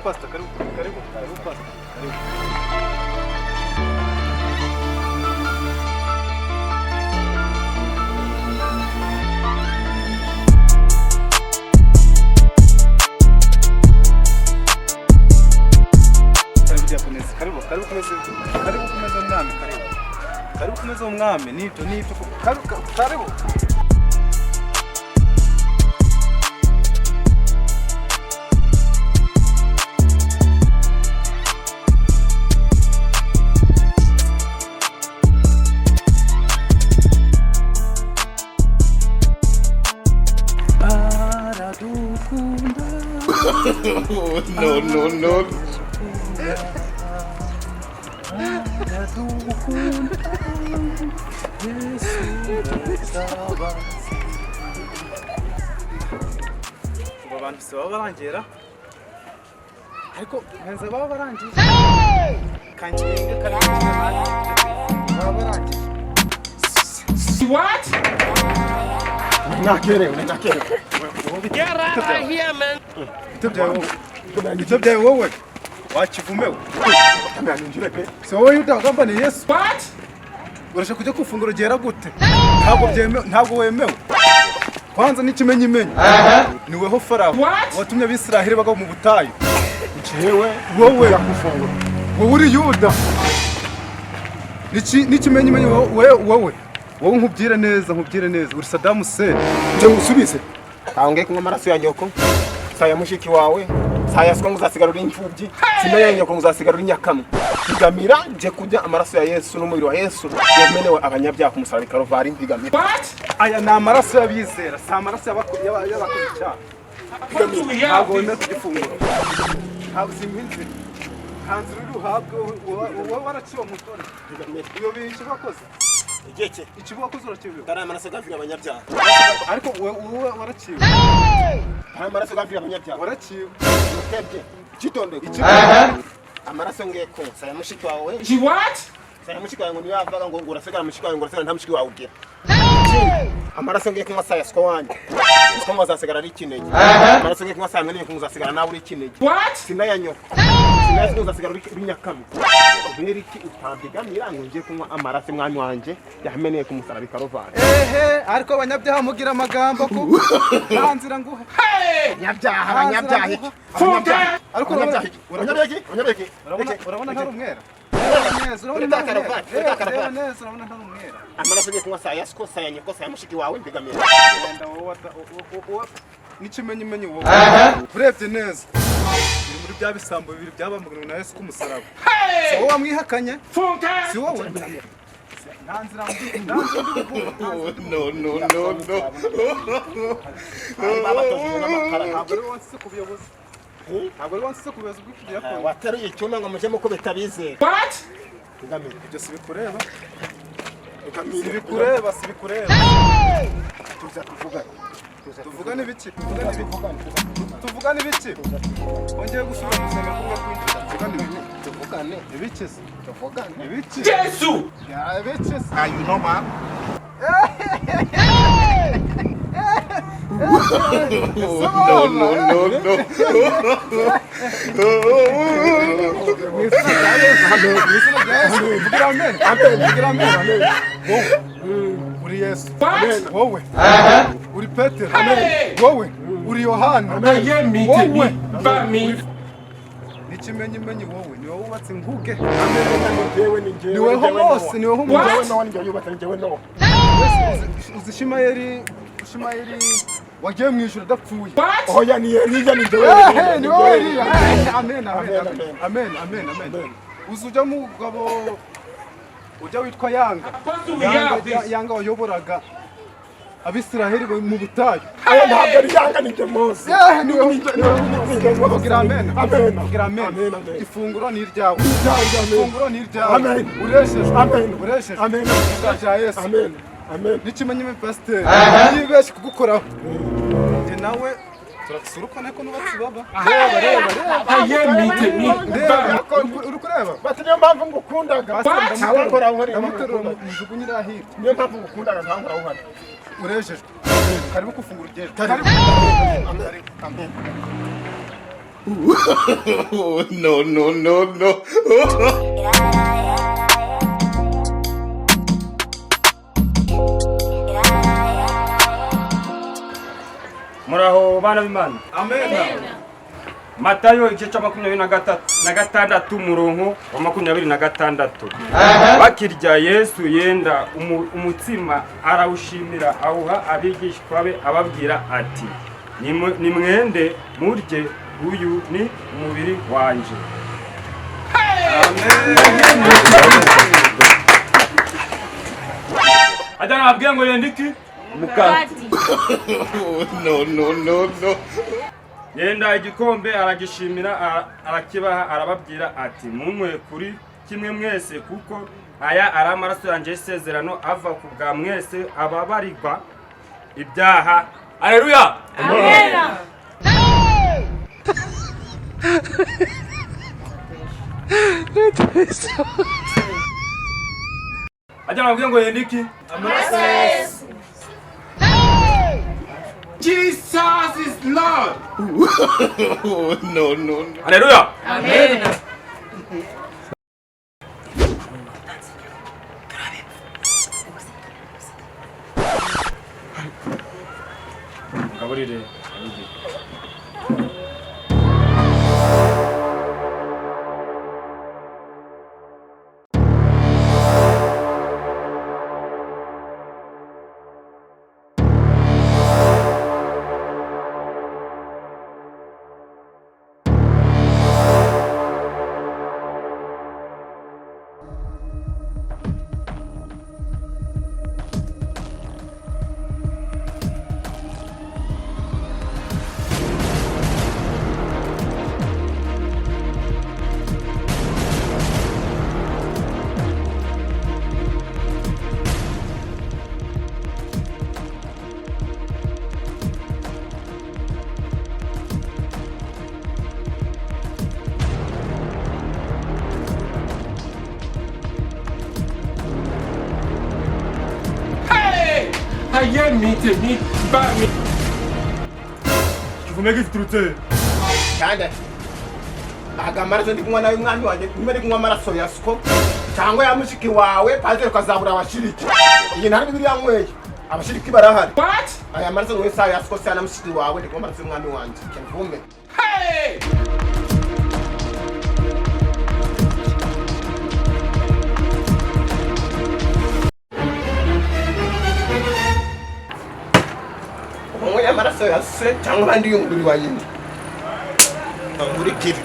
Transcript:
pastor, karibu pastor. Karibu. Karibu kumeza umwami, karibu kumeza umwami, nito, karibu. No. Abantu baba barangera ariko ngenza baba barangiye kankinga baba barangiye. What? Nakere. Get out of here, man. Ito byawe wowe wakivumewe. So wowe utagamba ni Yesu. What? Urashaka kujya kufungura gera gute? Ntabwo wemewe. Kwanza n'ikimenyimenyi. Niweho Farawo watumye Abisiraheli bagwa mu butayu. Jewe Wowe yakufungura. Wowe uri Yuda. N'ikimenyimenyi wowe nkubwire neza uri Saddam Hussein. nje ngusubize. Tange kunywa amaraso ya nyoko. Saya mushiki wawe. Saya siko nguzasigara uri imfubyi. Sina ya nyoko nguzasigara uri nyakamwe. Pigamira nje kujya amaraso ya Yesu n'umubiri wa Yesu yemenewe abanyabyaha ku musaraba Karuvari mpigamira. What? Aya ni amaraso y'abizera, si amaraso y'abakoze icyaha. Ntabwo wemewe kugifungura. Ntabwo simbizi. Hanze uri ruhabwe wowe waraciwe mutore. Iyo bintu bakoze. Igeke. Ikibu wakoze urakiwe. Dara amaraso gavira abanyabyaha. Ariko wowe waraciwe. Aya amaraso gavira abanyabyaha. Waraciwe. Utebye. Kitonde. Amaraso ngeko. Saya mushiki wawe. She what? Saya mushiki wawe ngo yavuga ngo urasigara mushiki wawe ngo urasigara nta mushiki wawe ugira. Amaraso ngeko masaya siko wanjye. Siko mazasigara ari kinege. Amaraso ngeko masaya mwene ko muzasigara nawe uri kinege. What? Sina ya nyoko. Sina siko muzasigara uri nyakamwe. Ubere iki utambigamira ngo ngiye kunywa amaraso mwami wanje yameneye ku musaraba Karuvari. Ariko abanyabyaha mugira amagambo ko hanzira nguhe. Abanyabyaha. Ariko uranyabeki. Urabona ntari umwera. Amaraso ngeko kunywa saya siko saya nyoko saya mushiki wawe mbigamira. N'ikimenyimenyi wowe urebye neza ni muri bya bisambo bibiri byabambwe na Yesu ku musaraba. Si wowe wamwihakanye? Si wowe? Ntanzira Ntabwo ari wansi kubuyobozi bw'ikigera ko wateruye icyuma ngo muje muko betabizera. What? ibyo sibikureba. Sibikureba. Tuza kuvuga. Tuvugane ibiki? Tuvugane ibiki? Ongeye gusubira gusenga kuba kwinjira. Tuvugane ibiki? Tuvugane ibiki? Jesus! Ya ibiki? Are you normal? Uri Yesu. What? Wowe. Uri Petero. Wowe. Uri Yohana. Wowe. N'ikimenyimenyi wowe ni wowe wubatse inkuge. Ni weho Mose, ni weho Mose. Uzi Ishimayeli wagiye mu ijuru adapfuye. Oya ni Eliya ni Jewe. Ni wowe Eliya. Amen. Uzi ujya mu gabo ujya witwa Yanga wayoboraga Abisiraheli mu butayu. Aya ntabwo ari Yanga ni Mose. Ugira amen. Ifunguro ni iryawe. Amen. Uresheje. Amen. Bwa Yesu. Amen. N'ikimenyime pasteur. Yibeshye kugukoraho. Nje nawe turakisura uko nako nubatse baba. Uri kureba? Bati niyo mpamvu ngukundaga. Ntabakora nkore. Ndamuterura mujugunyira hirya. Niyo mpamvu ngukundaga ntabakora uhari. Urejejwe. Karibu kufungura ugere. Amen. No, no, no, no. Muraho bana b'Imana. Amen. Matayo igice cya 26 murongo wa 26. Bakirya Yesu yenda umutsima arawushimira awuha abigishwa be ababwira ati nimwende murye uyu ni umubiri wanje. Adana abwiye ngo yendiki mukati. No, no, no, no. Yenda igikombe aragishimira arakibaha arababwira ati munywe kuri kimwe mwese kuko aya ari amaraso yanjye y'isezerano ava ku bwa mwese ababarirwa ibyaha. Haleluya. Amen. Ajana abwiye ngo yendiki Jesus is Lord. No, no, no. Haleluya. Amen. Gaburire. Aye mite mi ba mi. Kivume giturutse. Kandi agamaraso ndi kunywa nawe mwami wanjye ndi kunywa amaraso ya Sko cyangwa ya mushiki wawe Padiri kazabura abashiriki. Iyi ntari bibiri yanyweye abashiriki barahari. What? Aya maraso ngo sa ya Sko sana mushiki wawe ndi kunywa amaraso y'umwami wanjye. Kivume. Hey! Umwe amaraso ya se cyangwa bandi y'umubiri wa nyina. Nkurikire.